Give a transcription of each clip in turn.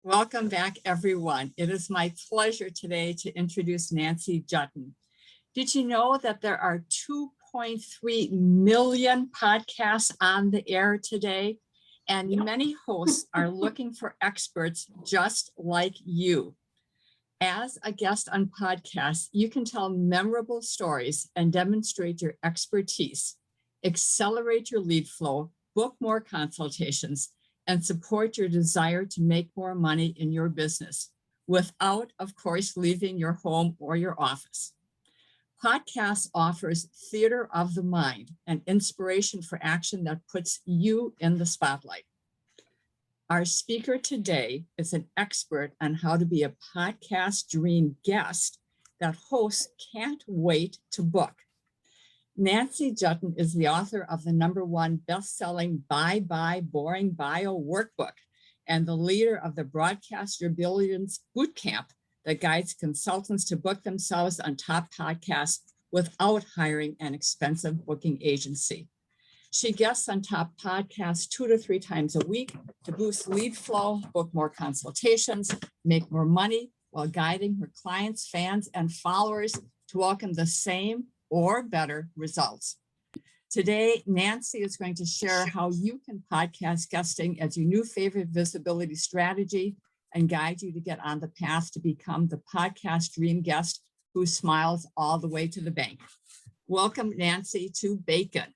Welcome back, everyone. It is my pleasure today to introduce Nancy Juetten. Did you know that there are 2.3 million podcasts on the air today? And many hosts are looking for experts just like you. As a guest on podcasts, you can tell memorable stories and demonstrate your expertise, accelerate your lead flow, book more consultations, and support your desire to make more money in your business without, of course, leaving your home or your office. Podcasts offers theater of the mind and inspiration for action that puts you in the spotlight. Our speaker today is an expert on how to be a podcast dream guest that hosts can't wait to book. Nancy Juetten is the author of the #1 best-selling Bye Bye Boring Bio workbook and the leader of the Broadcast Your Billions Bootcamp that guides consultants to book themselves on top podcasts without hiring an expensive booking agency. She guests on top podcasts 2 to 3 times a week to boost lead flow, book more consultations, make more money while guiding her clients, fans, and followers to welcome the same or better results. Today, Nancy is going to share how you can podcast guesting as your new favorite visibility strategy and guide you to get on the path to become the podcast dream guest who smiles all the way to the bank. Welcome, Nancy, to BACN.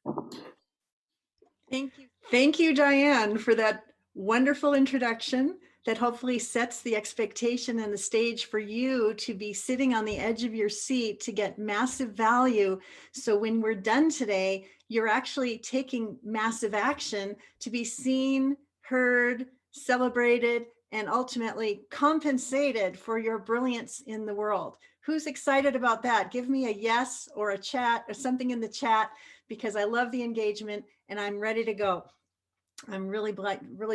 Thank you. Thank you, Diane, for that wonderful introduction that hopefully sets the expectation and the stage for you to be sitting on the edge of your seat to get massive value. So when we're done today, you're actually taking massive action to be seen, heard, celebrated, and ultimately compensated for your brilliance in the world. Who's excited about that? Give me a yes or a chat or something in the chat, because I love the engagement and I'm ready to go. I'm really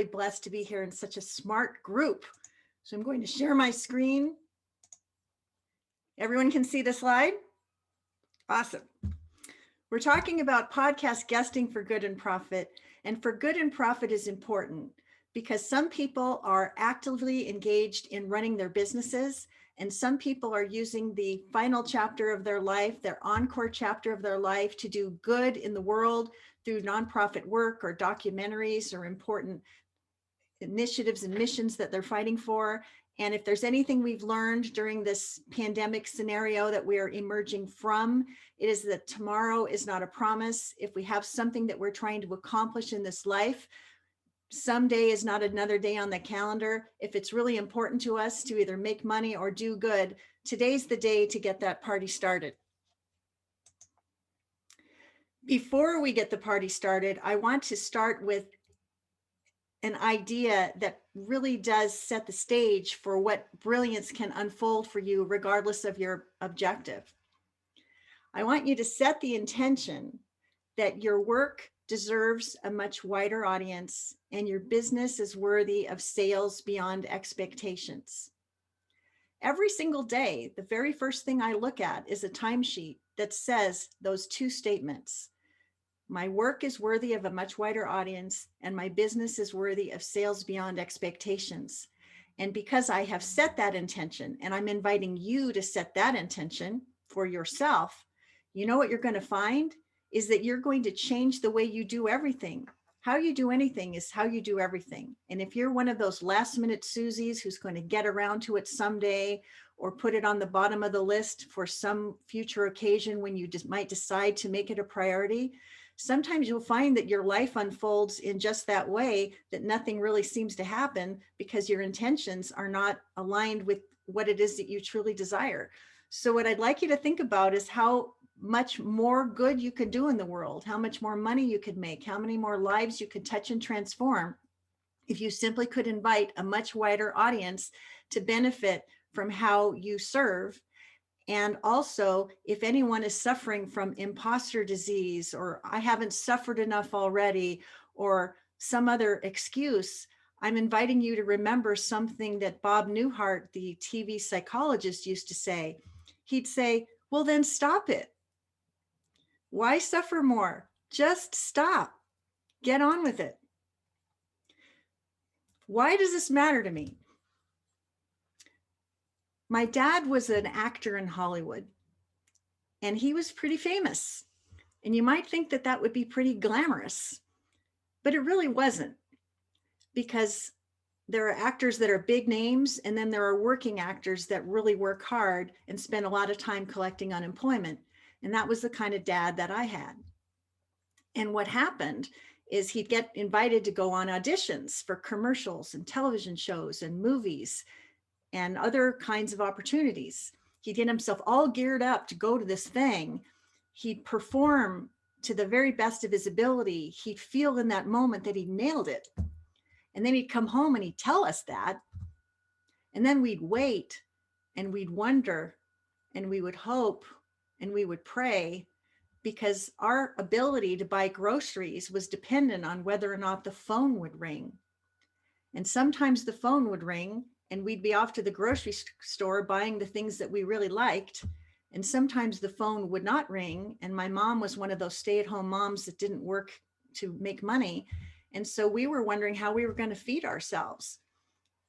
blessed to be here in such a smart group. So I'm going to share my screen. Everyone can see the slide? Awesome. We're talking about podcast guesting for good and profit. And for good and profit is important because some people are actively engaged in running their businesses, and some people are using the final chapter of their life, their encore chapter of their life, to do good in the world through nonprofit work or documentaries or important initiatives and missions that they're fighting for. And if there's anything we've learned during this pandemic scenario that we are emerging from, it is that tomorrow is not a promise. If we have something that we're trying to accomplish in this life, someday is not another day on the calendar. If it's really important to us to either make money or do good, today's the day to get that party started. Before we get the party started, I want to start with an idea that really does set the stage for what brilliance can unfold for you regardless of your objective. I want you to set the intention that your work deserves a much wider audience and your business is worthy of sales beyond expectations. Every single day, the very first thing I look at is a timesheet that says those two statements. My work is worthy of a much wider audience and my business is worthy of sales beyond expectations. And because I have set that intention and I'm inviting you to set that intention for yourself, you know what you're going to find is that you're going to change the way you do everything. How you do anything is how you do everything. And if you're one of those last minute Susies who's going to get around to it someday or put it on the bottom of the list for some future occasion when you just might decide to make it a priority, sometimes you'll find that your life unfolds in just that way, that nothing really seems to happen because your intentions are not aligned with what it is that you truly desire. So what I'd like you to think about is how much more good you could do in the world, how much more money you could make, how many more lives you could touch and transform if you simply could invite a much wider audience to benefit from how you serve. And also, if anyone is suffering from imposter disease, or I haven't suffered enough already, or some other excuse, I'm inviting you to remember something that Bob Newhart, the TV psychologist, used to say. He'd say, well, then stop it. Why suffer more? Just stop. Get on with it. Why does this matter to me? My dad was an actor in Hollywood, and he was pretty famous. And you might think that that would be pretty glamorous, but it really wasn't, because there are actors that are big names, and then there are working actors that really work hard and spend a lot of time collecting unemployment. And that was the kind of dad that I had. And what happened is he'd get invited to go on auditions for commercials and television shows and movies and other kinds of opportunities. He'd get himself all geared up to go to this thing. He'd perform to the very best of his ability. He'd feel in that moment that he nailed it. And then he'd come home and he'd tell us that. And then we'd wait and we'd wonder and we would hope and we would pray, because our ability to buy groceries was dependent on whether or not the phone would ring. And sometimes the phone would ring and we'd be off to the grocery store buying the things that we really liked. And sometimes the phone would not ring. And my mom was one of those stay-at-home moms that didn't work to make money. And so we were wondering how we were going to feed ourselves.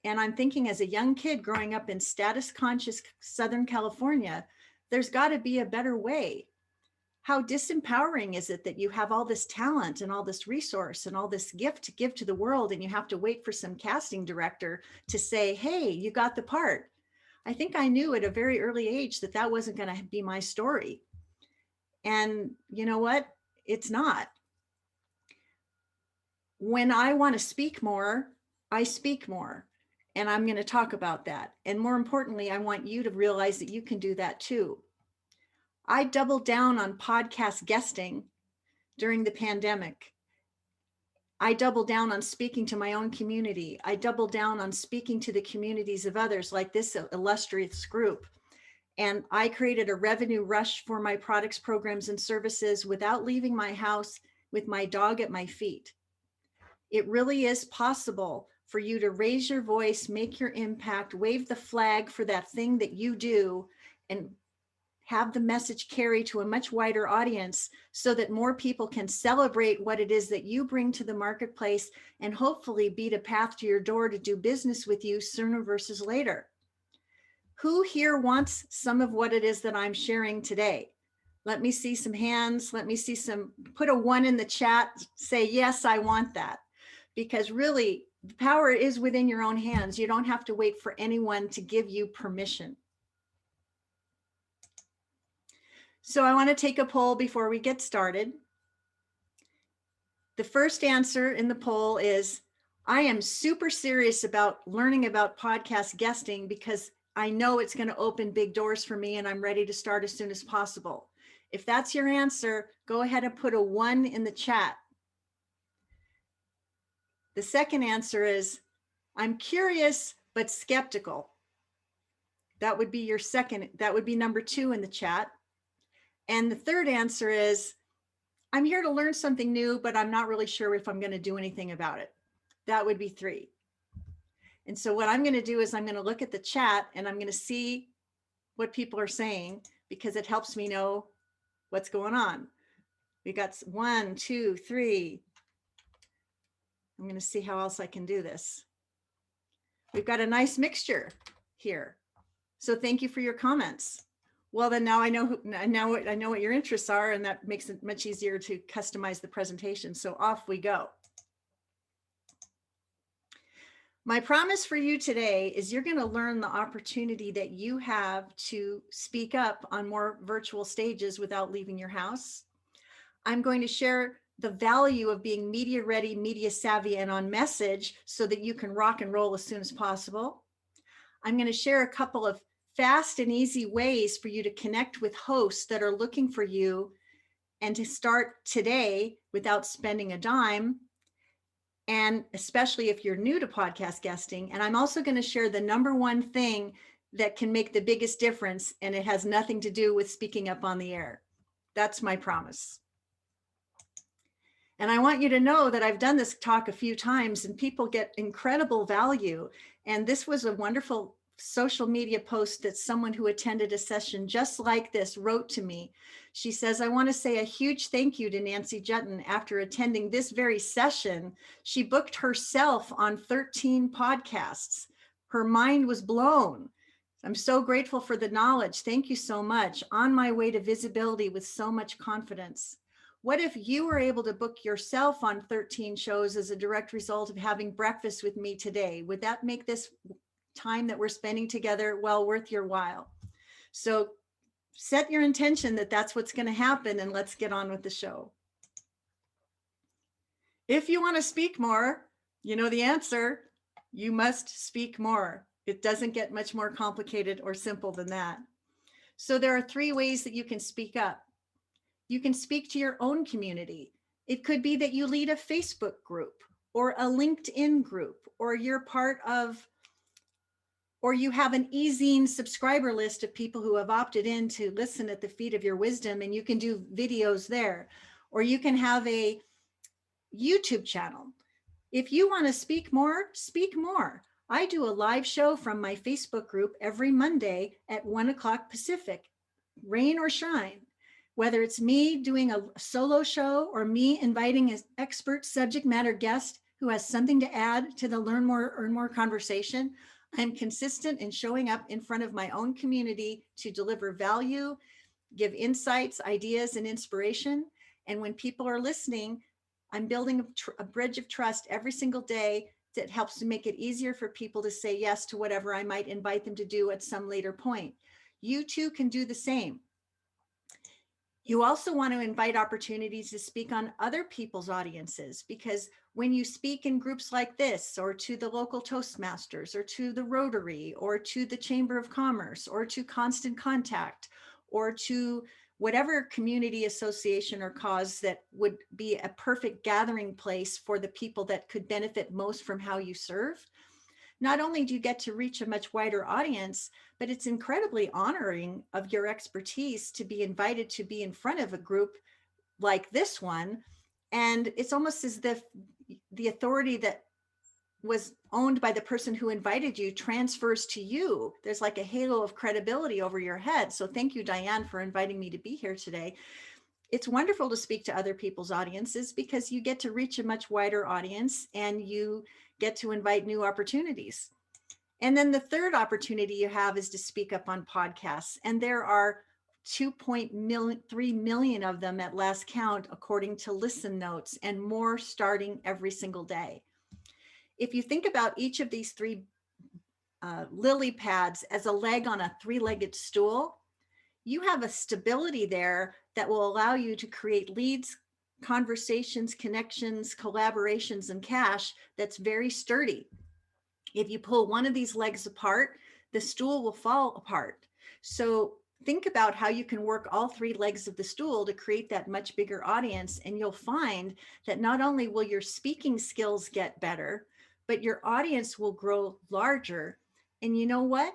And I'm thinking, as a young kid growing up in status conscious Southern California, there's got to be a better way. How disempowering is it that you have all this talent and all this resource and all this gift to give to the world, and you have to wait for some casting director to say, hey, you got the part? I think I knew at a very early age that that wasn't going to be my story. And you know what? It's not. When I want to speak more, I speak more. And I'm going to talk about that. And more importantly, I want you to realize that you can do that too. I doubled down on podcast guesting during the pandemic. I doubled down on speaking to my own community. I doubled down on speaking to the communities of others, like this illustrious group. And I created a revenue rush for my products, programs, and services without leaving my house, with my dog at my feet. It really is possible for you to raise your voice, make your impact, wave the flag for that thing that you do, and have the message carry to a much wider audience, so that more people can celebrate what it is that you bring to the marketplace, and hopefully beat a path to your door to do business with you sooner versus later. Who here wants some of what it is that I'm sharing today? Let me see some hands. Let me see some, put a 1 in the chat, say, yes, I want that. Because really, the power is within your own hands. You don't have to wait for anyone to give you permission. So I want to take a poll before we get started. The first answer in the poll is, I am super serious about learning about podcast guesting because I know it's going to open big doors for me and I'm ready to start as soon as possible. If that's your answer, go ahead and put a 1 in the chat. The second answer is, I'm curious but skeptical. That would be your second, that would be number 2 in the chat. And the third answer is, I'm here to learn something new, but I'm not really sure if I'm going to do anything about it. That would be 3. And so what I'm going to do is I'm going to look at the chat and I'm going to see what people are saying, because it helps me know what's going on. We got 1, 2, 3. I'm going to see how else I can do this. We've got a nice mixture here. So thank you for your comments. Well, then now I know I know what your interests are, and that makes it much easier to customize the presentation. So off we go. My promise for you today is you're going to learn the opportunity that you have to speak up on more virtual stages without leaving your house. I'm going to share the value of being media ready, media savvy, and on message so that you can rock and roll as soon as possible. I'm going to share a couple of fast and easy ways for you to connect with hosts that are looking for you and to start today without spending a dime. And especially if you're new to podcast guesting. And I'm also going to share the number 1 thing that can make the biggest difference. And it has nothing to do with speaking up on the air. That's my promise. And I want you to know that I've done this talk a few times and people get incredible value. And this was a wonderful social media post that someone who attended a session just like this wrote to me. She says, I want to say a huge thank you to Nancy Juetten. After attending this very session, she booked herself on 13 podcasts. Her mind was blown. I'm so grateful for the knowledge. Thank you so much. On my way to visibility with so much confidence. What if you were able to book yourself on 13 shows as a direct result of having breakfast with me today? Would that make this time that we're spending together well worth your while? So set your intention that that's what's going to happen, and let's get on with the show. If you want to speak more, you know the answer. You must speak more. It doesn't get much more complicated or simple than that. So there are 3 ways that you can speak up. You can speak to your own community. It could be that you lead a Facebook group or a LinkedIn group, or you're part of, or you have an e-zine subscriber list of people who have opted in to listen at the feet of your wisdom, and you can do videos there. Or you can have a YouTube channel. If you want to speak more, speak more. I do a live show from my Facebook group every Monday at 1 o'clock Pacific, rain or shine. Whether it's me doing a solo show or me inviting an expert subject matter guest who has something to add to the Learn More, Earn More conversation, I'm consistent in showing up in front of my own community to deliver value, give insights, ideas, and inspiration. And when people are listening, I'm building a bridge of trust every single day that helps to make it easier for people to say yes to whatever I might invite them to do at some later point. You too can do the same. You also want to invite opportunities to speak on other people's audiences, because when you speak in groups like this, or to the local Toastmasters, or to the Rotary, or to the Chamber of Commerce, or to Constant Contact, or to whatever community association or cause that would be a perfect gathering place for the people that could benefit most from how you serve, not only do you get to reach a much wider audience, but it's incredibly honoring of your expertise to be invited to be in front of a group like this one. And it's almost as if the authority that was owned by the person who invited you transfers to you. There's like a halo of credibility over your head. So thank you, Diane, for inviting me to be here today. It's wonderful to speak to other people's audiences because you get to reach a much wider audience and you get to invite new opportunities. And then the third opportunity you have is to speak up on podcasts. And there are 2.3 million of them at last count, according to Listen Notes, and more starting every single day. If you think about each of these 3 lily pads as a leg on a 3-legged stool, you have a stability there that will allow you to create leads, conversations, connections, collaborations, and cash that's very sturdy. If you pull one of these legs apart, the stool will fall apart. So think about how you can work all 3 legs of the stool to create that much bigger audience. And you'll find that not only will your speaking skills get better, but your audience will grow larger. And you know what?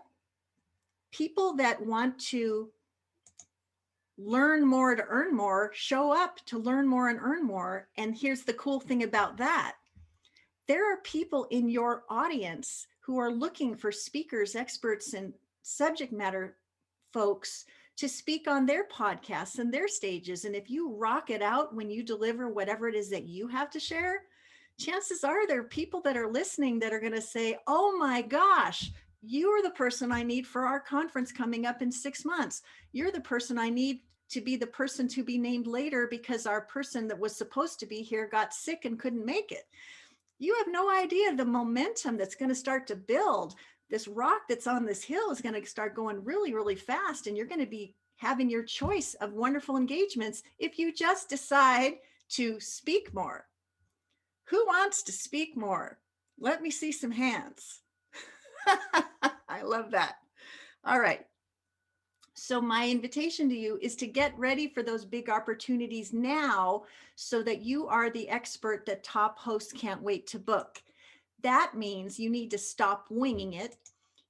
People that want to learn more to earn more show up to learn more and earn more. And here's the cool thing about that. There are people in your audience who are looking for speakers, experts, and subject matter folks to speak on their podcasts and their stages. And if you rock it out when you deliver whatever it is that you have to share, chances are there are people that are listening that are going to say, oh my gosh, you're the person I need for our conference coming up in 6 months. You're the person I need to be the person to be named later because our person that was supposed to be here got sick and couldn't make it. You have no idea the momentum that's going to start to build. This rock that's on this hill is going to start going really, really fast. And you're going to be having your choice of wonderful engagements if you just decide to speak more. Who wants to speak more? Let me see some hands. I love that. All right. So my invitation to you is to get ready for those big opportunities now so that you are the expert that top hosts can't wait to book. That means you need to stop winging it.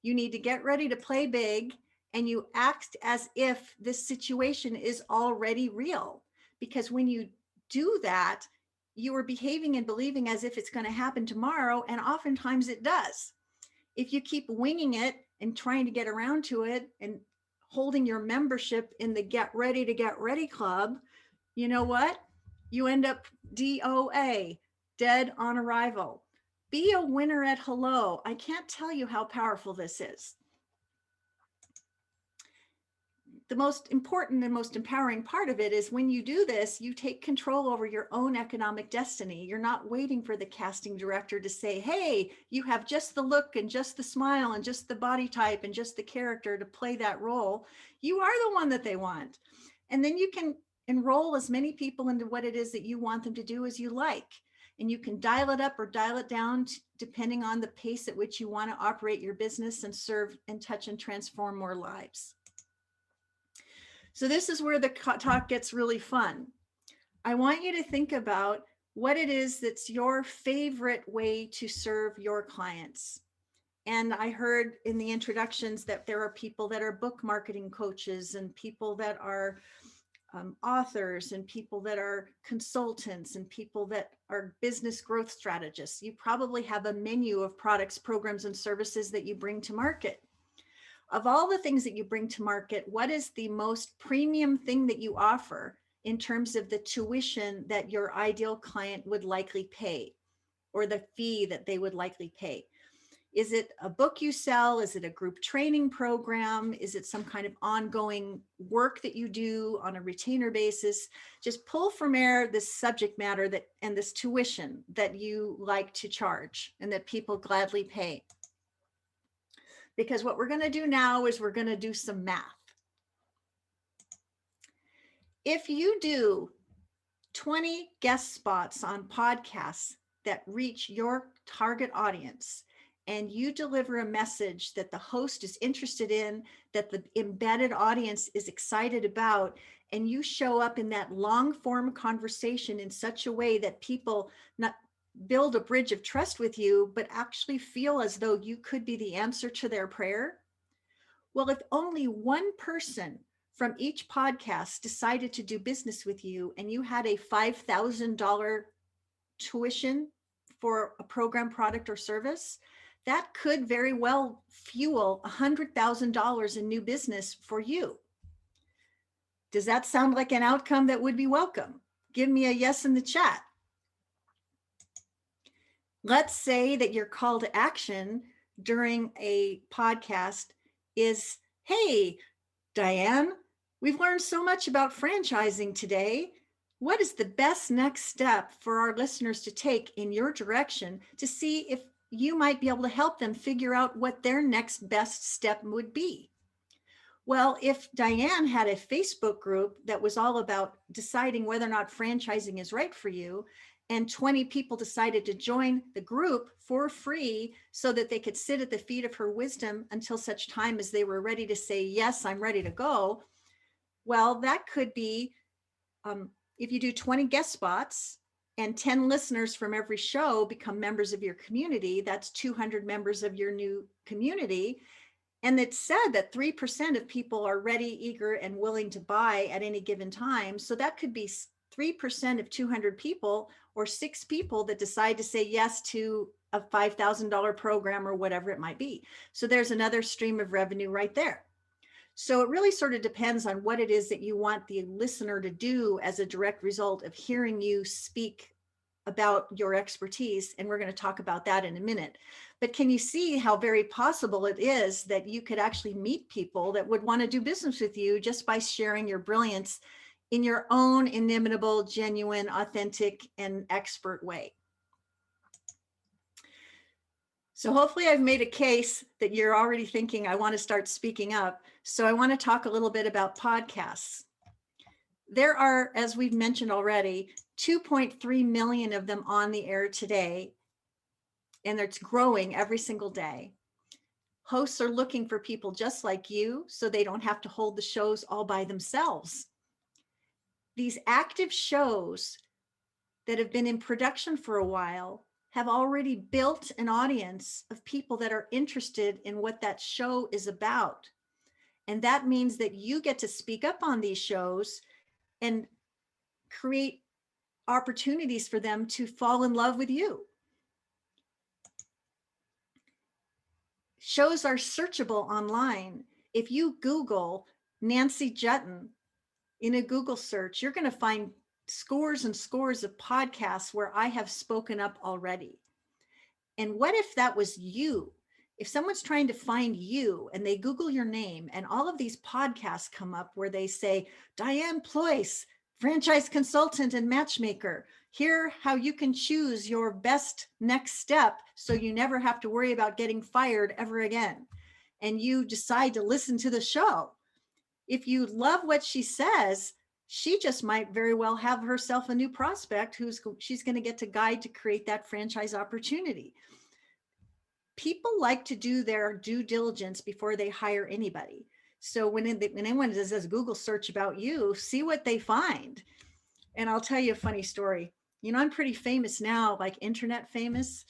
You need to get ready to play big, and you act as if this situation is already real. Because when you do that, you are behaving and believing as if it's going to happen tomorrow, and oftentimes it does. If you keep winging it and trying to get around to it and holding your membership in the Get Ready to Get Ready Club, you know what? You end up DOA, dead on arrival. Be a winner at hello. I can't tell you how powerful this is. the most important and most empowering part of it is when you do this, you take control over your own economic destiny. You're not waiting for the casting director to say, hey, you have just the look and just the smile and just the body type and just the character to play that role. You are the one that they want. And then you can enroll as many people into what it is that you want them to do as you like. And you can dial it up or dial it down depending on the pace at which you want to operate your business and serve and touch and transform more lives. So this is where the talk gets really fun. I want you to think about what it is that's your favorite way to serve your clients. And I heard in the introductions that there are people that are book marketing coaches and people that are authors and people that are consultants and people that are business growth strategists. You probably have a menu of products, programs, and services that you bring to market. Of all the things that you bring to market, what is the most premium thing that you offer in terms of the tuition that your ideal client would likely pay or the fee that they would likely pay? Is it a book you sell? Is it a group training program? Is it some kind of ongoing work that you do on a retainer basis? Just pull from air this subject matter that and this tuition that you like to charge and that people gladly pay. Because what we're going to do now is we're going to do some math. If you do 20 guest spots on podcasts that reach your target audience, and you deliver a message that the host is interested in, that the embedded audience is excited about, and you show up in that long form conversation in such a way that people not build a bridge of trust with you, but actually feel as though you could be the answer to their prayer. Well, if only one person from each podcast decided to do business with you and you had a $5,000 tuition for a program, product, or service, that could very well fuel $100,000 in new business for you. Does that sound like an outcome that would be welcome? Give me a yes in the chat. Let's say that your call to action during a podcast is, hey, Diane, we've learned so much about franchising today. What is the best next step for our listeners to take in your direction to see if you might be able to help them figure out what their next best step would be? Well, if Diane had a Facebook group that was all about deciding whether or not franchising is right for you, and 20 people decided to join the group for free so that they could sit at the feet of her wisdom until such time as they were ready to say, yes, I'm ready to go. Well, that could be, if you do 20 guest spots and 10 listeners from every show become members of your community, that's 200 members of your new community. And it's said that 3% of people are ready, eager, and willing to buy at any given time. So that could be 3% of 200 people or 6 people that decide to say yes to a $5,000 program or whatever it might be. So there's another stream of revenue right there. So it really sort of depends on what it is that you want the listener to do as a direct result of hearing you speak about your expertise. And we're going to talk about that in a minute. But can you see how very possible it is that you could actually meet people that would want to do business with you just by sharing your brilliance in your own inimitable, genuine, authentic, and expert way? So hopefully I've made a case that you're already thinking, I want to start speaking up. So I want to talk a little bit about podcasts. There are, as we've mentioned already, 2.3 million of them on the air today, and it's growing every single day. Hosts are looking for people just like you so they don't have to hold the shows all by themselves. These active shows that have been in production for a while have already built an audience of people that are interested in what that show is about. And that means that you get to speak up on these shows and create opportunities for them to fall in love with you. Shows are searchable online. If you Google Nancy Juetten in a Google search, you're going to find scores and scores of podcasts where I have spoken up already. And what if that was you? If someone's trying to find you and they Google your name, and all of these podcasts come up where they say, Diane Ployce, franchise consultant and matchmaker, here how you can choose your best next step so you never have to worry about getting fired ever again. And you decide to listen to the show. If you love what she says, she just might very well have herself a new prospect she's going to get to guide to create that franchise opportunity. People like to do their due diligence before they hire anybody. So when anyone does a Google search about you, see what they find. And I'll tell you a funny story. I'm pretty famous now, like internet famous.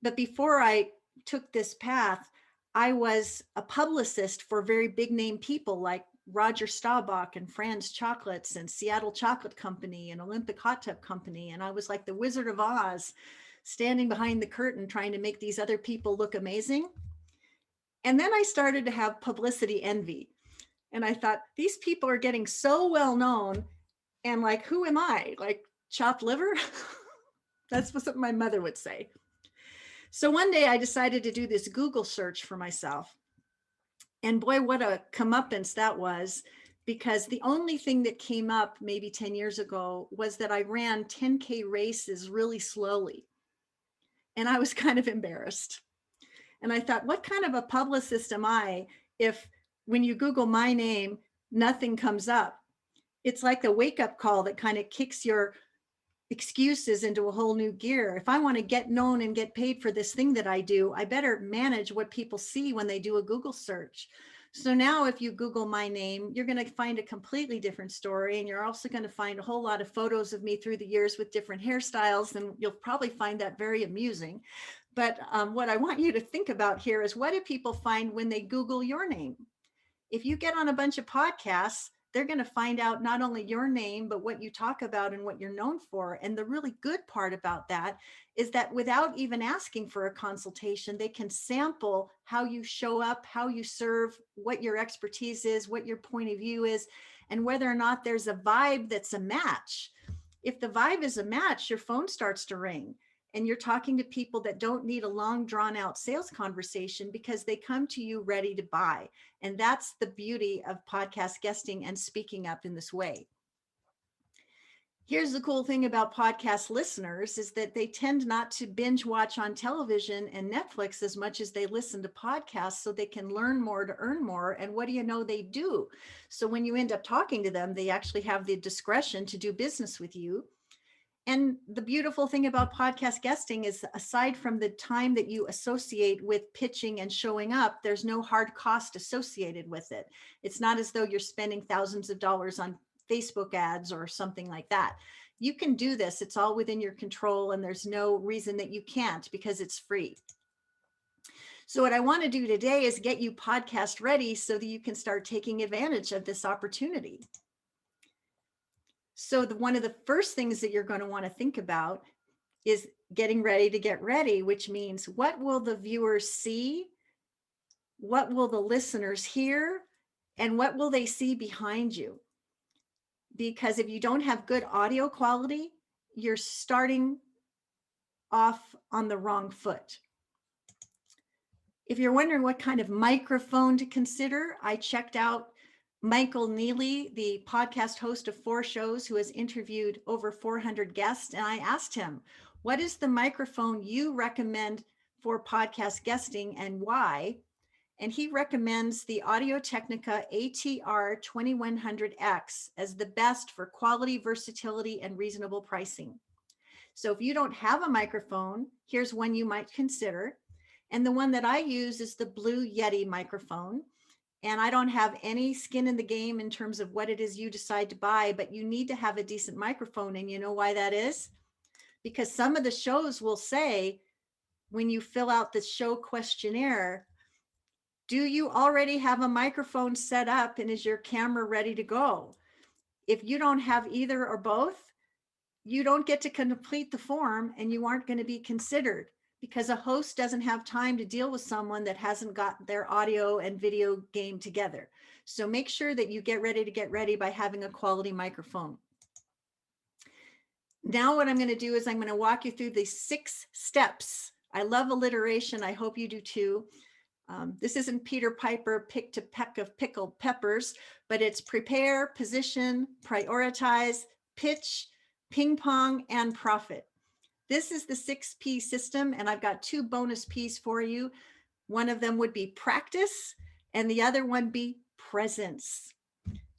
But before I took this path, I was a publicist for very big name people like Roger Staubach and Franz Chocolates and Seattle Chocolate Company and Olympic Hot Tub Company. And I was like the Wizard of Oz, standing behind the curtain trying to make these other people look amazing. And then I started to have publicity envy. And I thought, these people are getting so well known. And like, who am I? Like chopped liver? That's what my mother would say. So one day I decided to do this Google search for myself. And boy, what a comeuppance that was, because the only thing that came up maybe 10 years ago was that I ran 10K races really slowly. And I was kind of embarrassed. And I thought, what kind of a publicist am I if when you Google my name, nothing comes up? It's like a wake-up call that kind of kicks your excuses into a whole new gear. If I want to get known and get paid for this thing that I do, I better manage what people see when they do a Google search. So now if you Google my name, you're going to find a completely different story. And you're also going to find a whole lot of photos of me through the years with different hairstyles. And you'll probably find that very amusing. But what I want you to think about here is, what do people find when they Google your name? If you get on a bunch of podcasts, they're going to find out not only your name, but what you talk about and what you're known for. And the really good part about that is that without even asking for a consultation, they can sample how you show up, how you serve, what your expertise is, what your point of view is, and whether or not there's a vibe that's a match. If the vibe is a match, your phone starts to ring. And you're talking to people that don't need a long drawn out sales conversation because they come to you ready to buy. And that's the beauty of podcast guesting and speaking up in this way. Here's the cool thing about podcast listeners is that they tend not to binge watch on television and Netflix as much as they listen to podcasts, so they can learn more to earn more. And what do you know they do? So when you end up talking to them, they actually have the discretion to do business with you. And the beautiful thing about podcast guesting is, aside from the time that you associate with pitching and showing up, there's no hard cost associated with it. It's not as though you're spending thousands of dollars on Facebook ads or something like that. You can do this. It's all within your control, and there's no reason that you can't, because it's free. So what I want to do today is get you podcast ready so that you can start taking advantage of this opportunity. So one of the first things that you're going to want to think about is getting ready to get ready, which means, what will the viewers see? What will the listeners hear? And what will they see behind you? Because if you don't have good audio quality, you're starting off on the wrong foot. If you're wondering what kind of microphone to consider, I checked out Michael Neely, the podcast host of 4 shows, who has interviewed over 400 guests. And I asked him, what is the microphone you recommend for podcast guesting and why? And he recommends the Audio-Technica ATR 2100X as the best for quality, versatility, and reasonable pricing. So if you don't have a microphone, here's one you might consider. And the one that I use is the Blue Yeti microphone. And I don't have any skin in the game in terms of what it is you decide to buy, but you need to have a decent microphone. And you know why that is? Because some of the shows will say, when you fill out the show questionnaire, do you already have a microphone set up and is your camera ready to go? If you don't have either or both, you don't get to complete the form and you aren't going to be considered, because a host doesn't have time to deal with someone that hasn't got their audio and video game together. So make sure that you get ready by having a quality microphone. Now what I'm going to do is I'm going to walk you through the 6 steps I love alliteration. I hope you do too. This isn't Peter Piper picked a peck of pickled peppers, but it's prepare, position, prioritize, pitch, ping pong, and profit. This is the 6P system, and I've got 2 bonus Ps for you. One of them would be practice, and the other one be presence.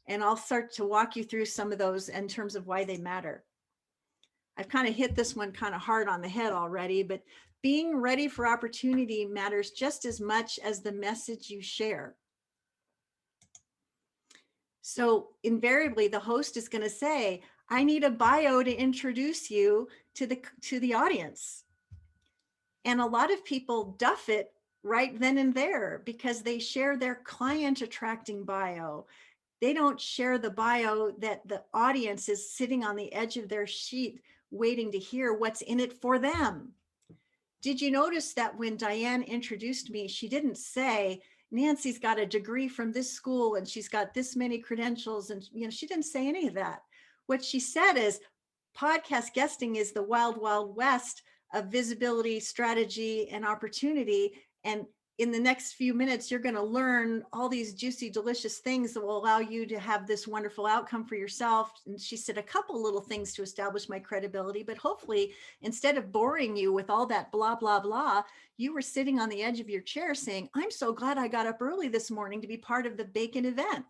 And I'll start to walk you through some of those in terms of why they matter. I've kind of hit this one kind of hard on the head already, but being ready for opportunity matters just as much as the message you share. So invariably, the host is going to say, I need a bio to introduce you to the audience. And a lot of people duff it right then and there because they share their client attracting bio. They don't share the bio that the audience is sitting on the edge of their sheet waiting to hear what's in it for them. Did you notice that when Diane introduced me, she didn't say, Nancy's got a degree from this school and she's got this many credentials, and she didn't say any of that. What she said is, podcast guesting is the wild, wild west of visibility, strategy, and opportunity. And in the next few minutes, you're going to learn all these juicy, delicious things that will allow you to have this wonderful outcome for yourself. And she said a couple little things to establish my credibility, but hopefully, instead of boring you with all that blah, blah, blah, you were sitting on the edge of your chair saying, I'm so glad I got up early this morning to be part of the BACN event.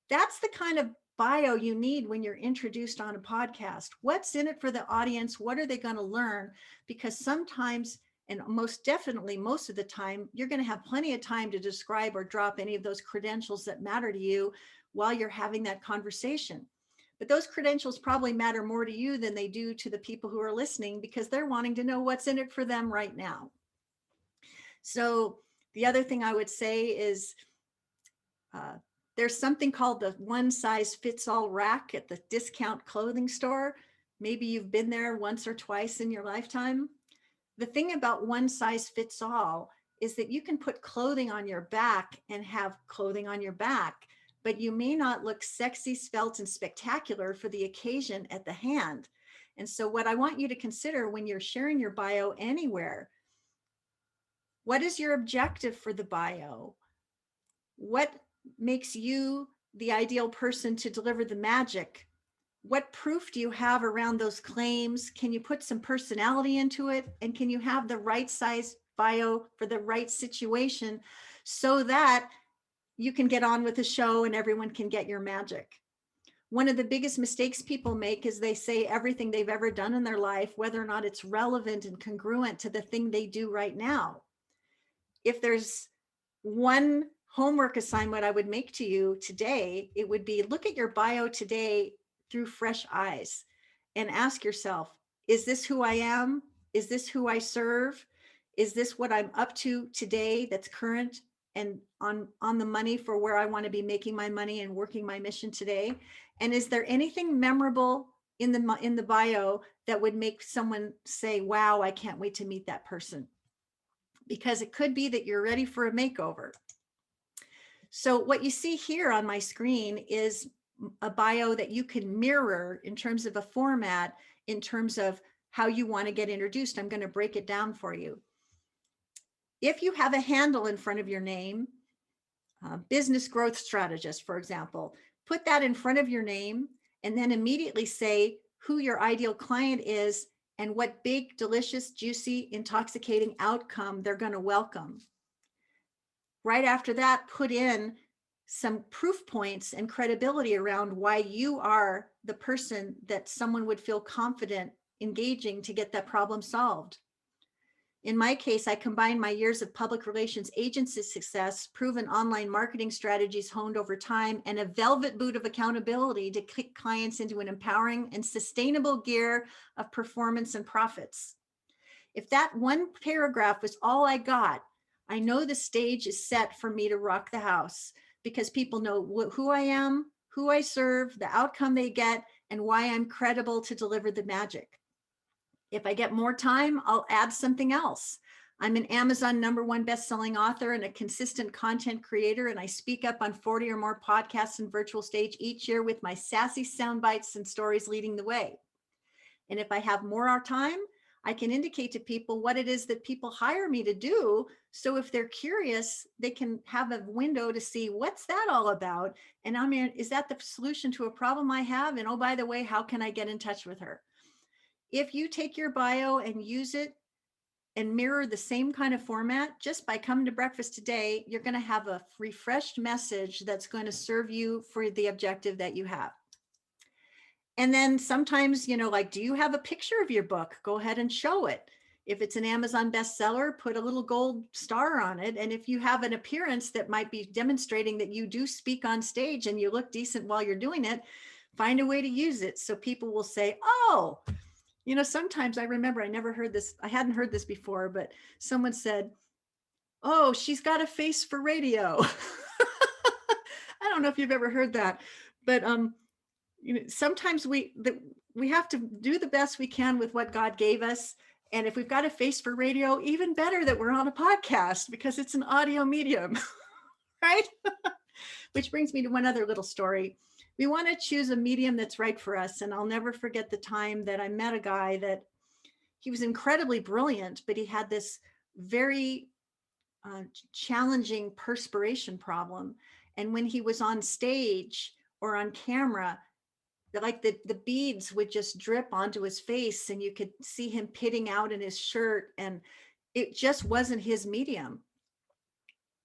That's the kind of bio you need when you're introduced on a podcast. What's in it for the audience? What are they going to learn? Because sometimes, and most definitely most of the time, you're going to have plenty of time to describe or drop any of those credentials that matter to you while you're having that conversation. But those credentials probably matter more to you than they do to the people who are listening, because they're wanting to know what's in it for them right now. So the other thing I would say is, there's something called the one size fits all rack at the discount clothing store. Maybe you've been there once or twice in your lifetime. The thing about one size fits all is that you can put clothing on your back and have clothing on your back, but you may not look sexy, svelte, and spectacular for the occasion at the hand. And so what I want you to consider when you're sharing your bio anywhere, what is your objective for the bio? What makes you the ideal person to deliver the magic? What proof do you have around those claims? Can you put some personality into it? And can you have the right size bio for the right situation so that you can get on with the show and everyone can get your magic? One of the biggest mistakes people make is they say everything they've ever done in their life, whether or not it's relevant and congruent to the thing they do right now. If there's one homework assignment I would make to you today, it would be look at your bio today through fresh eyes and ask yourself, is this who I am? Is this who I serve? Is this what I'm up to today that's current and on the money for where I want to be making my money and working my mission today? And is there anything memorable in the bio that would make someone say, wow, I can't wait to meet that person? Because it could be that you're ready for a makeover. So what you see here on my screen is a bio that you can mirror in terms of a format, in terms of how you want to get introduced. I'm going to break it down for you. If you have a handle in front of your name, business growth strategist, for example, put that in front of your name and then immediately say who your ideal client is and what big, delicious, juicy, intoxicating outcome they're going to welcome. Right after that, put in some proof points and credibility around why you are the person that someone would feel confident engaging to get that problem solved. In my case, I combined my years of public relations agency success, proven online marketing strategies honed over time, and a velvet boot of accountability to kick clients into an empowering and sustainable gear of performance and profits. If that one paragraph was all I got, I know the stage is set for me to rock the house, because people know who I am, who I serve, the outcome they get, and why I'm credible to deliver the magic. If I get more time, I'll add something else. I'm an Amazon #1 best-selling author and a consistent content creator, and I speak up on 40 or more podcasts and virtual stage each year with my sassy sound bites and stories leading the way. And if I have more time, I can indicate to people what it is that people hire me to do. So if they're curious, they can have a window to see what's that all about. And I mean, is that the solution to a problem I have? And oh, by the way, how can I get in touch with her? If you take your bio and use it and mirror the same kind of format, just by coming to breakfast today, you're going to have a refreshed message that's going to serve you for the objective that you have. And then sometimes, like, do you have a picture of your book? Go ahead and show it. If it's an Amazon bestseller, put a little gold star on it. And if you have an appearance that might be demonstrating that you do speak on stage and you look decent while you're doing it, find a way to use it so people will say, oh, sometimes I remember I never heard this. I hadn't heard this before, but someone said, oh, she's got a face for radio. I don't know if you've ever heard that, but sometimes we have to do the best we can with what God gave us. And if we've got a face for radio, even better that we're on a podcast because it's an audio medium, right? Which brings me to one other little story. We want to choose a medium that's right for us. And I'll never forget the time that I met a guy that he was incredibly brilliant, but he had this very challenging perspiration problem. And when he was on stage or on camera, like the beads would just drip onto his face and you could see him pitting out in his shirt, and it just wasn't his medium.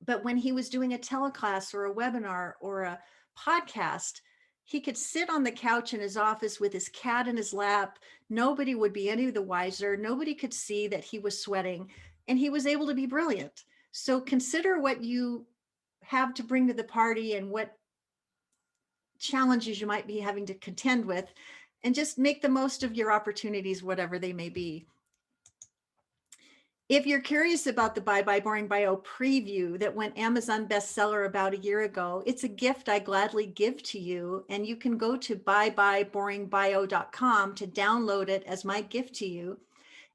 But when he was doing a teleclass or a webinar or a podcast, he could sit on the couch in his office with his cat in his lap. Nobody would be any the wiser. Nobody could see that he was sweating, and he was able to be brilliant. So consider what you have to bring to the party and what challenges you might be having to contend with, and just make the most of your opportunities, whatever they may be. If you're curious about the Bye Bye Boring Bio preview that went Amazon bestseller about a year ago, it's a gift I gladly give to you. And you can go to byebyeboringbio.com to download it as my gift to you.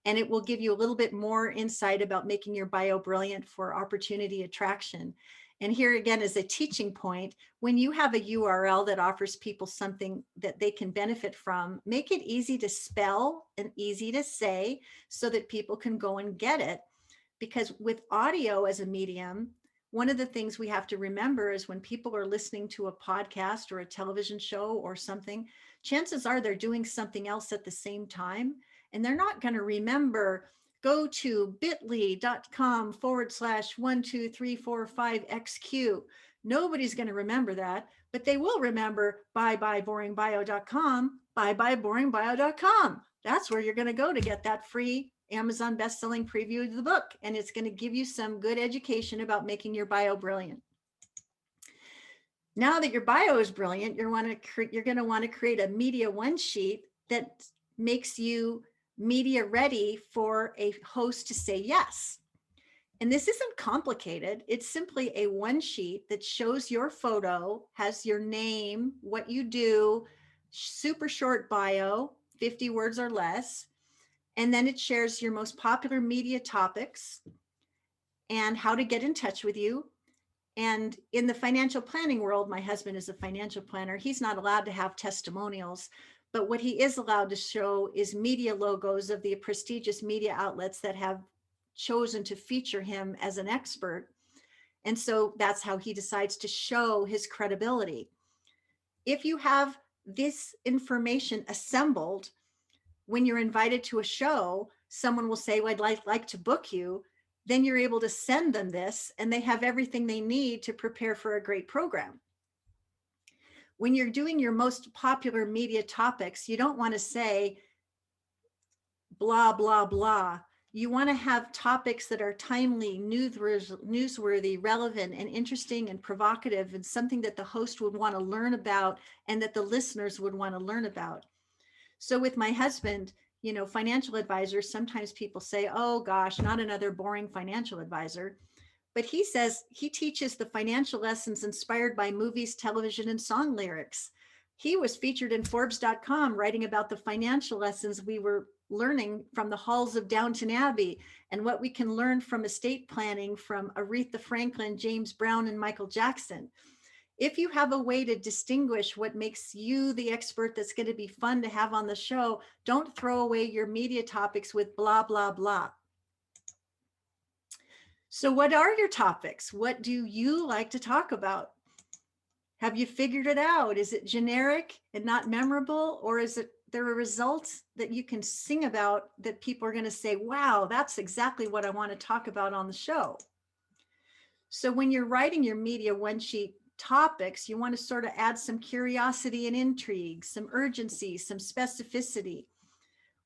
And it will give you a little bit more insight about making your bio brilliant for opportunity attraction. And here again is a teaching point. When you have a URL that offers people something that they can benefit from, make it easy to spell and easy to say so that people can go and get it. Because with audio as a medium, one of the things we have to remember is when people are listening to a podcast or a television show or something, chances are they're doing something else at the same time, and they're not going to remember. Go to bit.ly.com/12345XQ. Nobody's going to remember that, but they will remember byebyeboringbio.com, byebyeboringbio.com. That's where you're going to go to get that free Amazon best-selling preview of the book. And it's going to give you some good education about making your bio brilliant. Now that your bio is brilliant, you're going to want to create a media one sheet that makes you media ready for a host to say yes. And this isn't complicated. It's simply a one sheet that shows your photo, has your name, what you do, super short bio, 50 words or less. And then it shares your most popular media topics and how to get in touch with you. And in the financial planning world, my husband is a financial planner. He's not allowed to have testimonials. But what he is allowed to show is media logos of the prestigious media outlets that have chosen to feature him as an expert. And so that's how he decides to show his credibility. If you have this information assembled, when you're invited to a show, someone will say, well, I'd like to book you. Then you're able to send them this, and they have everything they need to prepare for a great program. When you're doing your most popular media topics, you don't want to say blah, blah, blah. You want to have topics that are timely, newsworthy, relevant, and interesting and provocative, and something that the host would want to learn about and that the listeners would want to learn about. So with my husband, financial advisors, sometimes people say, oh gosh, not another boring financial advisor. But he says he teaches the financial lessons inspired by movies, television, and song lyrics. He was featured in Forbes.com writing about the financial lessons we were learning from the halls of Downton Abbey and what we can learn from estate planning from Aretha Franklin, James Brown, and Michael Jackson. If you have a way to distinguish what makes you the expert that's going to be fun to have on the show, don't throw away your media topics with blah, blah, blah. So what are your topics? What do you like to talk about? Have you figured it out? Is it generic and not memorable, or is it there a result that you can sing about that people are going to say, wow, that's exactly what I want to talk about on the show? So when you're writing your media one sheet topics, you want to sort of add some curiosity and intrigue, some urgency, some specificity.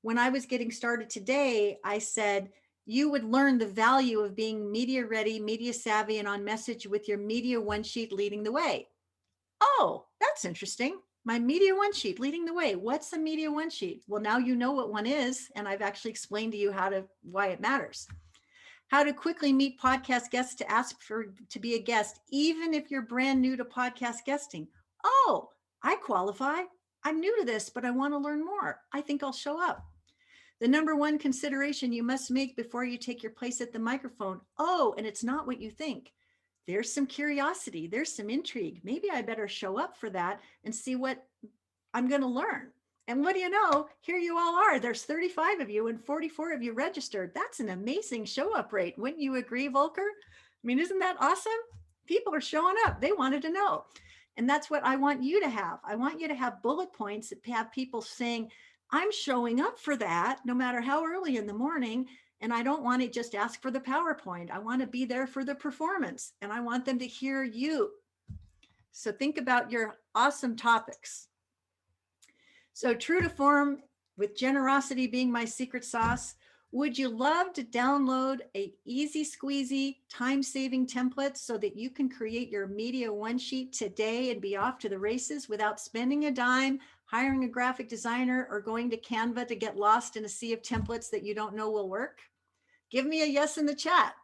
When I was getting started today, I said, you would learn the value of being media ready, media savvy, and on message with your media one sheet leading the way. Oh, that's interesting. My media one sheet leading the way. What's a media one sheet? Well, now you know what one is, and I've actually explained to you why it matters. How to quickly meet podcast guests to ask to be a guest, even if you're brand new to podcast guesting. Oh, I qualify. I'm new to this, but I want to learn more. I think I'll show up. The number one consideration you must make before you take your place at the microphone. Oh, and it's not what you think. There's some curiosity. There's some intrigue. Maybe I better show up for that and see what I'm going to learn. And what do you know? Here you all are. There's 35 of you and 44 of you registered. That's an amazing show up rate. Wouldn't you agree, Volker? I mean, isn't that awesome? People are showing up. They wanted to know. And that's what I want you to have. I want you to have bullet points that have people saying, I'm showing up for that no matter how early in the morning. And I don't want to just ask for the PowerPoint. I want to be there for the performance, and I want them to hear you. So think about your awesome topics. So true to form, with generosity being my secret sauce, would you love to download a easy squeezy time-saving template so that you can create your media one sheet today and be off to the races without spending a dime, hiring a graphic designer, or going to Canva to get lost in a sea of templates that you don't know will work? Give me a yes in the chat,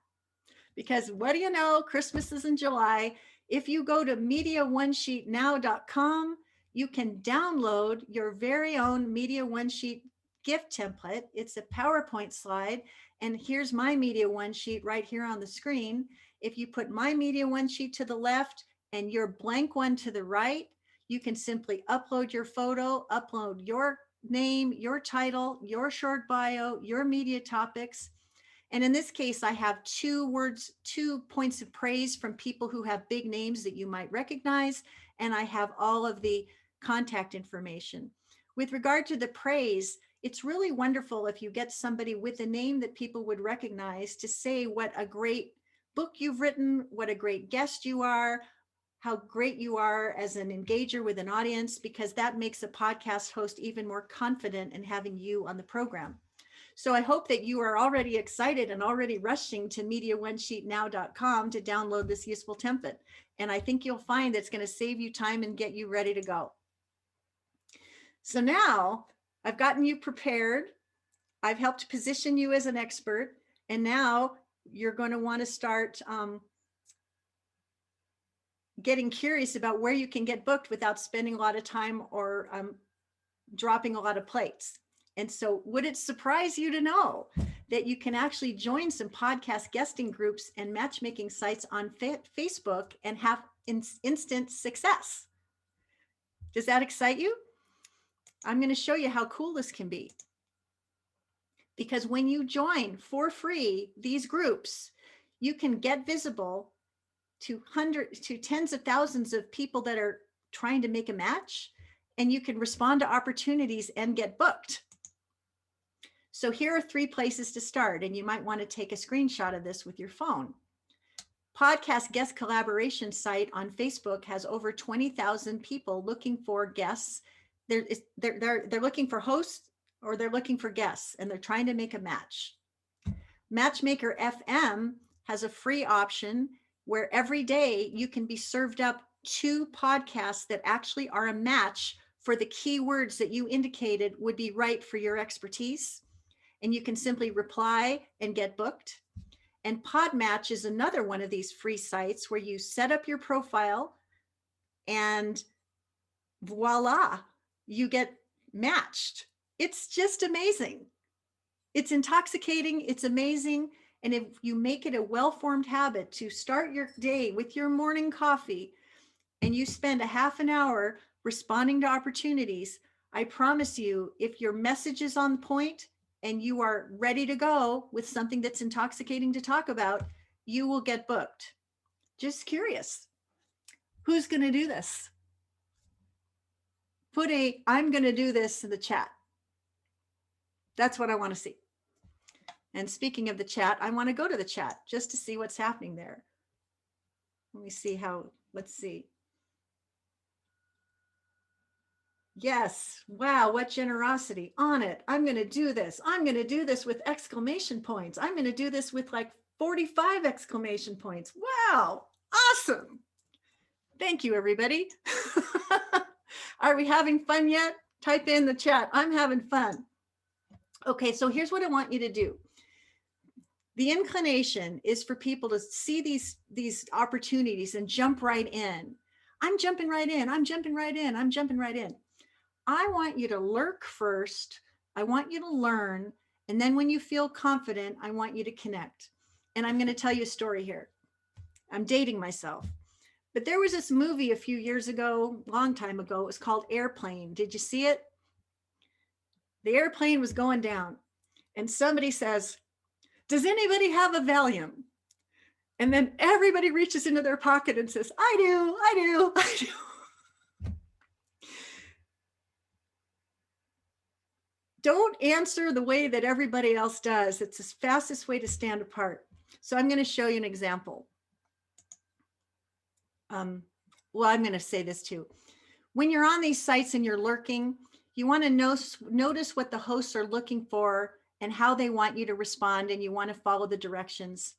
because what do you know? Christmas is in July. If you go to mediaonesheetnow.com, you can download your very own Media One Sheet gift template. It's a PowerPoint slide. And here's my Media One Sheet right here on the screen. If you put my Media One Sheet to the left and your blank one to the right, you can simply upload your photo, upload your name, your title, your short bio, your media topics. And in this case, I have 2 points of praise from people who have big names that you might recognize. And I have all of the contact information. With regard to the praise, it's really wonderful if you get somebody with a name that people would recognize to say what a great book you've written, what a great guest you are, how great you are as an engager with an audience, because that makes a podcast host even more confident in having you on the program. So I hope that you are already excited and already rushing to mediaonesheetnow.com to download this useful template. And I think you'll find that's going to save you time and get you ready to go. So now I've gotten you prepared. I've helped position you as an expert. And now you're going to want to start getting curious about where you can get booked without spending a lot of time or dropping a lot of plates. And so would it surprise you to know that you can actually join some podcast guesting groups and matchmaking sites on Facebook and have instant success? Does that excite you? I'm going to show you how cool this can be. Because when you join for free these groups, you can get visible to tens of thousands of people that are trying to make a match, and you can respond to opportunities and get booked. So here are 3 places to start, and you might want to take a screenshot of this with your phone. Podcast guest collaboration site on Facebook has over 20,000 people looking for guests. They're looking for hosts, or they're looking for guests, and they're trying to make a match. Matchmaker FM has a free option where every day you can be served up 2 podcasts that actually are a match for the keywords that you indicated would be right for your expertise. And you can simply reply and get booked. And Podmatch is another one of these free sites where you set up your profile and voila, you get matched. It's just amazing. It's intoxicating. It's amazing. And if you make it a well-formed habit to start your day with your morning coffee, and you spend a half an hour responding to opportunities, I promise you, if your message is on point and you are ready to go with something that's intoxicating to talk about, you will get booked. Just curious. Who's going to do this? Put a "I'm going to do this" in the chat. That's what I want to see. And speaking of the chat, I want to go to the chat just to see what's happening there. Let me see let's see. Yes. Wow. What generosity. On it. I'm going to do this. I'm going to do this with exclamation points. I'm going to do this with like 45 exclamation points. Wow. Awesome. Thank you, everybody. Are we having fun yet? Type in the chat. I'm having fun. Okay. So here's what I want you to do. The inclination is for people to see these opportunities and jump right in. I'm jumping right in. I'm jumping right in. I'm jumping right in. I want you to lurk first. I want you to learn. And then when you feel confident, I want you to connect. And I'm going to tell you a story here. I'm dating myself. But there was this movie a few years ago, long time ago. It was called Airplane. Did you see it? The airplane was going down. And somebody says, "Does anybody have a Valium?" And then everybody reaches into their pocket and says, "I do, I do, I do." Don't answer the way that everybody else does. It's the fastest way to stand apart. So I'm going to show you an example. Well, I'm going to say this too. When you're on these sites and you're lurking, you want to notice what the hosts are looking for and how they want you to respond, and you want to follow the directions.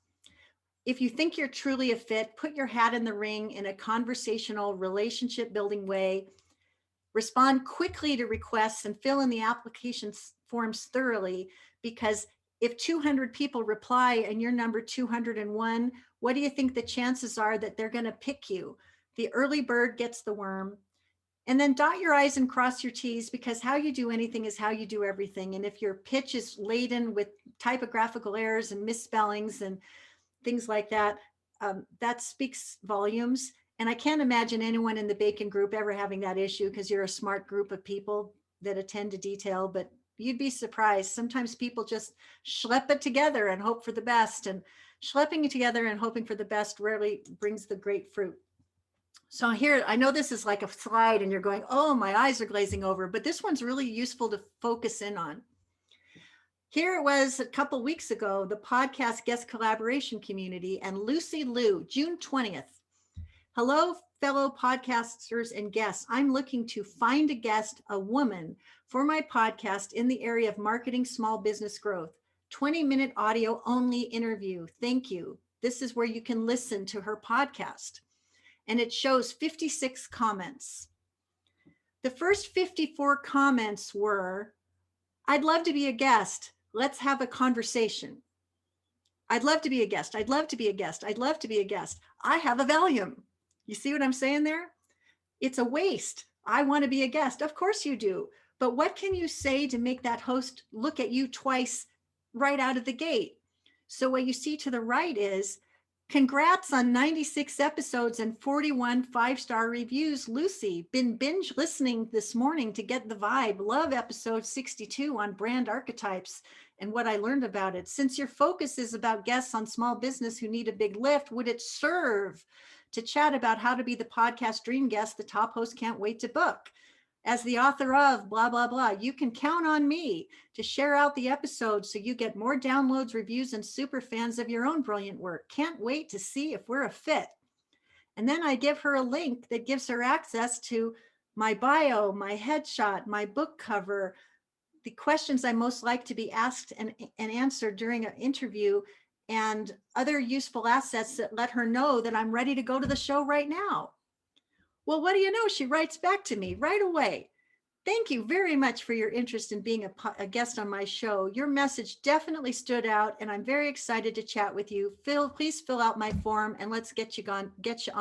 If you think you're truly a fit, put your hat in the ring in a conversational, relationship building way. Respond quickly to requests and fill in the application forms thoroughly, because if 200 people reply and you're number 201, what do you think the chances are that they're going to pick you? The early bird gets the worm. And then dot your I's and cross your T's, because how you do anything is how you do everything. And if your pitch is laden with typographical errors and misspellings and things like that, that speaks volumes. And I can't imagine anyone in the BACN group ever having that issue, because you're a smart group of people that attend to detail, but you'd be surprised. Sometimes people just schlep it together and hope for the best, and schlepping it together and hoping for the best rarely brings the great fruit. So here, I know this is like a slide and you're going, "Oh, my eyes are glazing over," but this one's really useful to focus in on. Here it was a couple weeks ago, the podcast guest collaboration community, and Lucy Liu, June 20th. "Hello, fellow podcasters and guests. I'm looking to find a guest, a woman, for my podcast in the area of marketing small business growth. 20-minute audio only interview. Thank you." This is where you can listen to her podcast. And it shows 56 comments. The first 54 comments were, "I'd love to be a guest. Let's have a conversation. I'd love to be a guest. I'd love to be a guest. I'd love to be a guest. I have a Valium." You see what I'm saying there? It's a waste. I want to be a guest. Of course you do. But what can you say to make that host look at you twice right out of the gate? So what you see to the right is, "Congrats on 96 episodes and 41 5-star reviews, Lucy. Been binge listening this morning to get the vibe. Love episode 62 on brand archetypes and what I learned about it. Since your focus is about guests on small business who need a big lift, would it serve to chat about how to be the podcast dream guest the top host can't wait to book? As the author of blah, blah, blah, you can count on me to share out the episodes so you get more downloads, reviews, and super fans of your own brilliant work. Can't wait to see if we're a fit." And then I give her a link that gives her access to my bio, my headshot, my book cover, the questions I most like to be asked and answered during an interview, and other useful assets that let her know that I'm ready to go to the show right now. Well, what do you know? She writes back to me right away. "Thank you very much for your interest in being a guest on my show. Your message definitely stood out, and I'm very excited to chat with you. Please fill out my form and let's get you on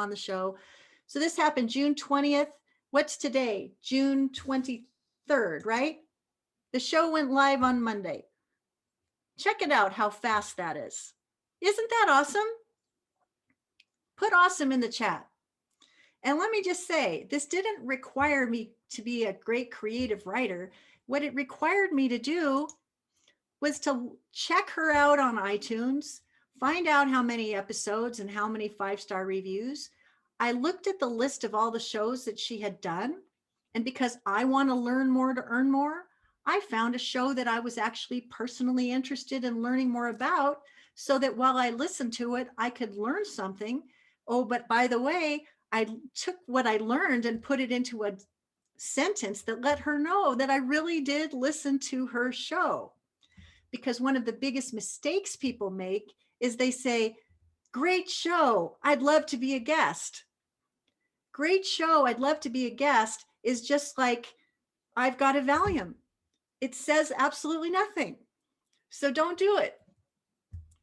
the show." So this happened June 20th. What's today? June 23rd, right? The show went live on Monday. Check it out, how fast that is. Isn't that awesome? Put awesome in the chat. And let me just say, this didn't require me to be a great creative writer. What it required me to do was to check her out on iTunes, find out how many episodes and how many 5-star reviews. I looked at the list of all the shows that she had done. And because I want to learn more to earn more, I found a show that I was actually personally interested in learning more about, so that while I listened to it, I could learn something. Oh, but by the way, I took what I learned and put it into a sentence that let her know that I really did listen to her show. Because one of the biggest mistakes people make is they say, great show, I'd love to be a guest. Great show, I'd love to be a guest is just like, I've got a Valium. It says absolutely nothing. So don't do it.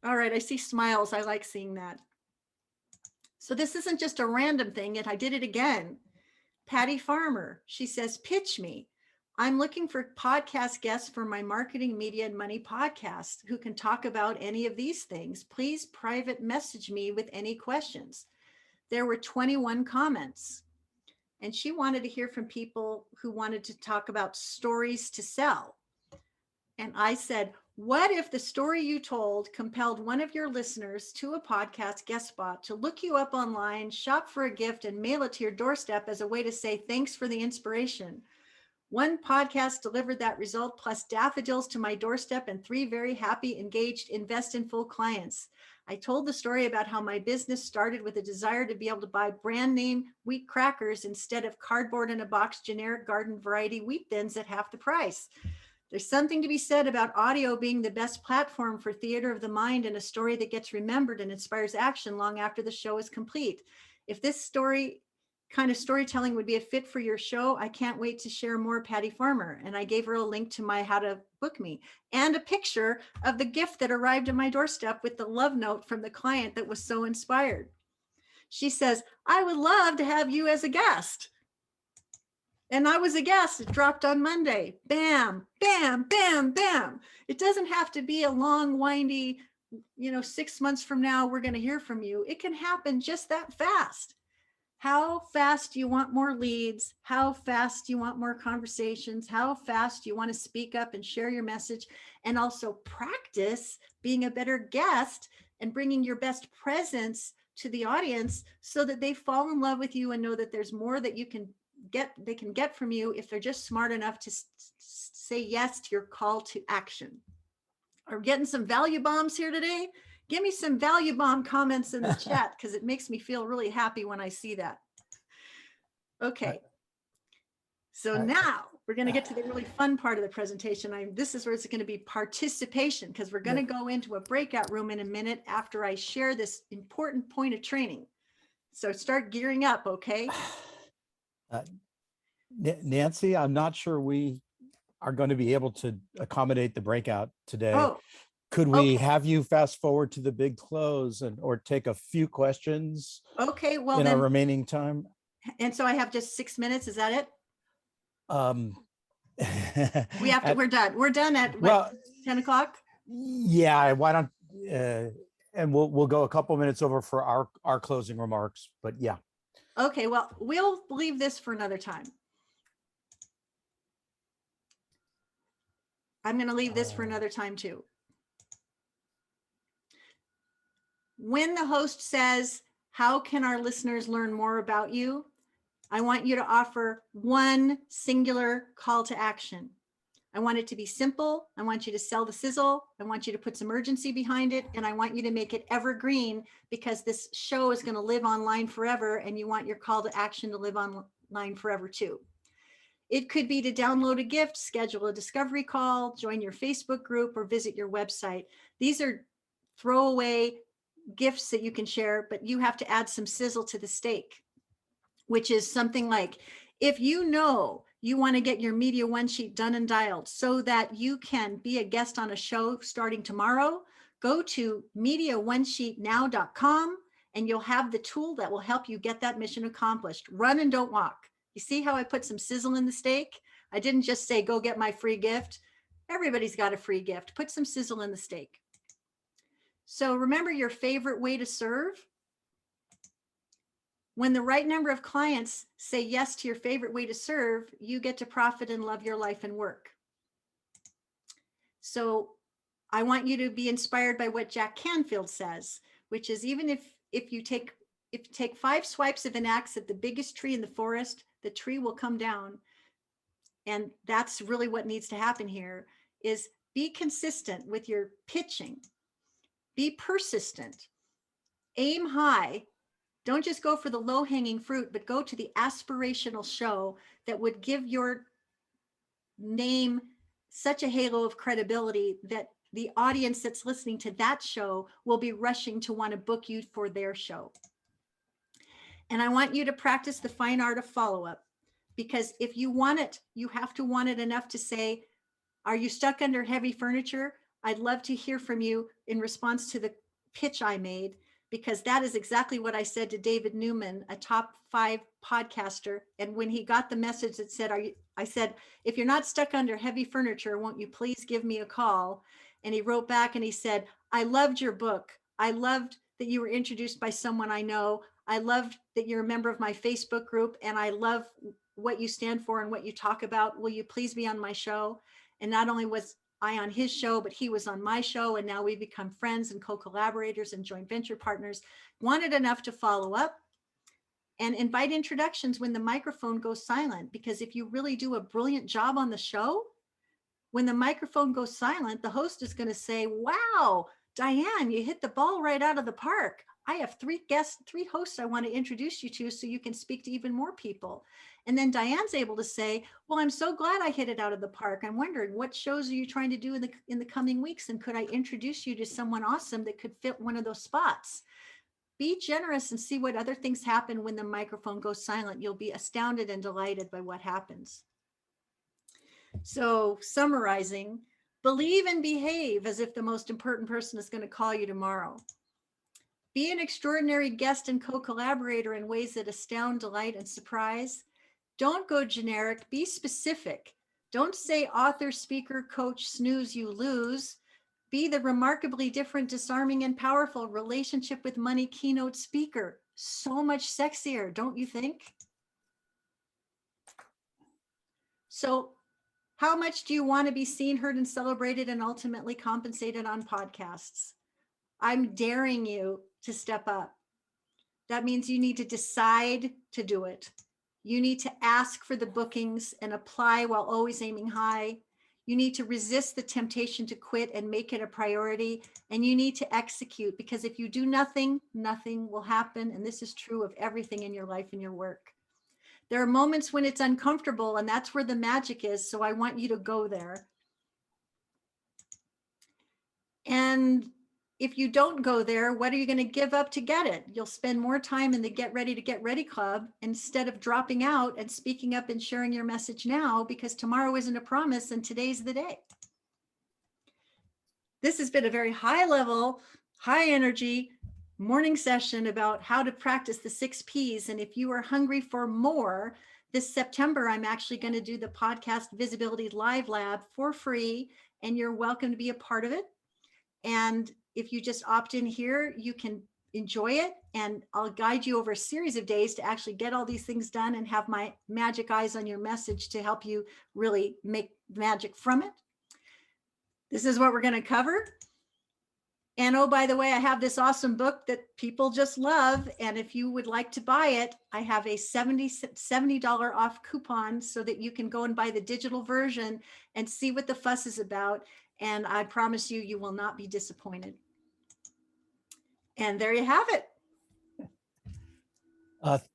All right, I see smiles. I like seeing that. So this isn't just a random thing. I did it again. Patty Farmer, she says, pitch me. I'm looking for podcast guests for my marketing, media, and money podcast who can talk about any of these things. Please private message me with any questions. There were 21 comments. And she wanted to hear from people who wanted to talk about stories to sell. And I said, what if the story you told compelled one of your listeners to a podcast guest spot to look you up online, shop for a gift, and mail it to your doorstep as a way to say thanks for the inspiration? One podcast delivered that result, plus daffodils to my doorstep and 3 very happy, engaged, invest in full clients. I told the story about how my business started with a desire to be able to buy brand name wheat crackers instead of cardboard in a box generic garden variety wheat thins at half the price. There's something to be said about audio being the best platform for theater of the mind and a story that gets remembered and inspires action long after the show is complete. If this kind of storytelling would be a fit for your show, I can't wait to share more, Patty Farmer. And I gave her a link to my how to book me and a picture of the gift that arrived at my doorstep with the love note from the client that was so inspired. She says, I would love to have you as a guest. And I was a guest. It dropped on Monday. Bam, bam, bam, bam. It doesn't have to be a long, windy, 6 months from now, we're going to hear from you. It can happen just that fast. How fast do you want more leads? How fast do you want more conversations? How fast do you want to speak up and share your message? And also practice being a better guest and bringing your best presence to the audience so that they fall in love with you and know that there's more that they can get from you if they're just smart enough to say yes to your call to action. Are we getting some value bombs here today? Give me some value bomb comments in the chat because it makes me feel really happy when I see that. Okay. So now we're going to get to the really fun part of the presentation. This is where it's going to be participation, because we're going to go into a breakout room in a minute after I share this important point of training. So start gearing up, okay? Nancy, I'm not sure we are going to be able to accommodate the breakout today. Oh, could we okay. have you fast forward to the big close or take a few questions Okay, well, in then, our remaining time? And so I have just 6 minutes. Is that it? We're done. We're done at what, 10 o'clock? Yeah, why don't, and we'll go a couple minutes over for our closing remarks, but yeah. Okay, well, we'll leave this for another time. I'm going to leave this for another time too. When the host says, how can our listeners learn more about you? I want you to offer one singular call to action. I want it to be simple. I want you to sell the sizzle. I want you to put some urgency behind it. And I want you to make it evergreen, because this show is going to live online forever. And you want your call to action to live online forever too. It could be to download a gift, schedule a discovery call, join your Facebook group, or visit your website. These are throwaway gifts that you can share, but you have to add some sizzle to the steak, which is something like, if you want to get your Media One Sheet done and dialed so that you can be a guest on a show starting tomorrow, go to mediaonesheetnow.com and you'll have the tool that will help you get that mission accomplished. Run and don't walk. You see how I put some sizzle in the steak? I didn't just say, go get my free gift. Everybody's got a free gift. Put some sizzle in the steak. So remember your favorite way to serve? When the right number of clients say yes to your favorite way to serve, you get to profit and love your life and work. So I want you to be inspired by what Jack Canfield says, which is even if you take 5 swipes of an axe at the biggest tree in the forest, the tree will come down. And that's really what needs to happen here is be consistent with your pitching. Be persistent. Aim high. Don't just go for the low-hanging fruit, but go to the aspirational show that would give your name such a halo of credibility that the audience that's listening to that show will be rushing to want to book you for their show. And I want you to practice the fine art of follow-up, because if you want it, you have to want it enough to say, are you stuck under heavy furniture? I'd love to hear from you in response to the pitch I made, because that is exactly what I said to David Newman, a top 5 podcaster. And when he got the message that said, I said, if you're not stuck under heavy furniture, won't you please give me a call? And he wrote back and he said, I loved your book. I loved that you were introduced by someone I know. I loved that you're a member of my Facebook group, and I love what you stand for and what you talk about. Will you please be on my show? And not only was I on his show, but he was on my show. And now we've become friends and co-collaborators and joint venture partners. Wanted enough to follow up and invite introductions when the microphone goes silent. Because if you really do a brilliant job on the show, when the microphone goes silent, the host is going to say, wow, Diane, you hit the ball right out of the park. I have 3 hosts I want to introduce you to so you can speak to even more people. And then Diane's able to say, well, I'm so glad I hit it out of the park. I'm wondering, what shows are you trying to do in the coming weeks? And could I introduce you to someone awesome that could fit one of those spots? Be generous and see what other things happen when the microphone goes silent. You'll be astounded and delighted by what happens. So summarizing, believe and behave as if the most important person is going to call you tomorrow. Be an extraordinary guest and co-collaborator in ways that astound, delight, and surprise. Don't go generic, be specific. Don't say author, speaker, coach, snooze, you lose. Be the remarkably different, disarming, and powerful relationship with money keynote speaker. So much sexier, don't you think? So how much do you want to be seen, heard, and celebrated and ultimately compensated on podcasts? I'm daring you to step up. That means you need to decide to do it. You need to ask for the bookings and apply while always aiming high. You need to resist the temptation to quit and make it a priority. And you need to execute, because if you do nothing, nothing will happen. And this is true of everything in your life and your work. There are moments when it's uncomfortable, and that's where the magic is. So I want you to go there. And if you don't go there, what are you going to give up to get it? You'll spend more time in the Get Ready to Get Ready Club instead of dropping out and speaking up and sharing your message now, because tomorrow isn't a promise and today's the day. This has been a very high level, high energy morning session about how to practice the 6 Ps. And if you are hungry for more, this September, I'm actually going to do the Podcast Visibility Live Lab for free, and you're welcome to be a part of it. And if you just opt in here, you can enjoy it, and I'll guide you over a series of days to actually get all these things done and have my magic eyes on your message to help you really make magic from it. This is what we're going to cover. And oh, by the way, I have this awesome book that people just love. And if you would like to buy it, I have a $70 off coupon so that you can go and buy the digital version and see what the fuss is about. And I promise you, you will not be disappointed. And there you have it.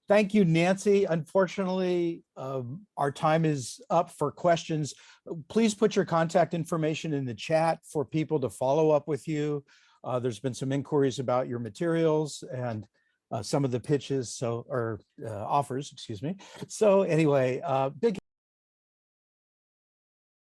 Thank you, Nancy. Unfortunately, our time is up for questions. Please put your contact information in the chat for people to follow up with you. There's been some inquiries about your materials and some of the pitches, offers, excuse me. So anyway, big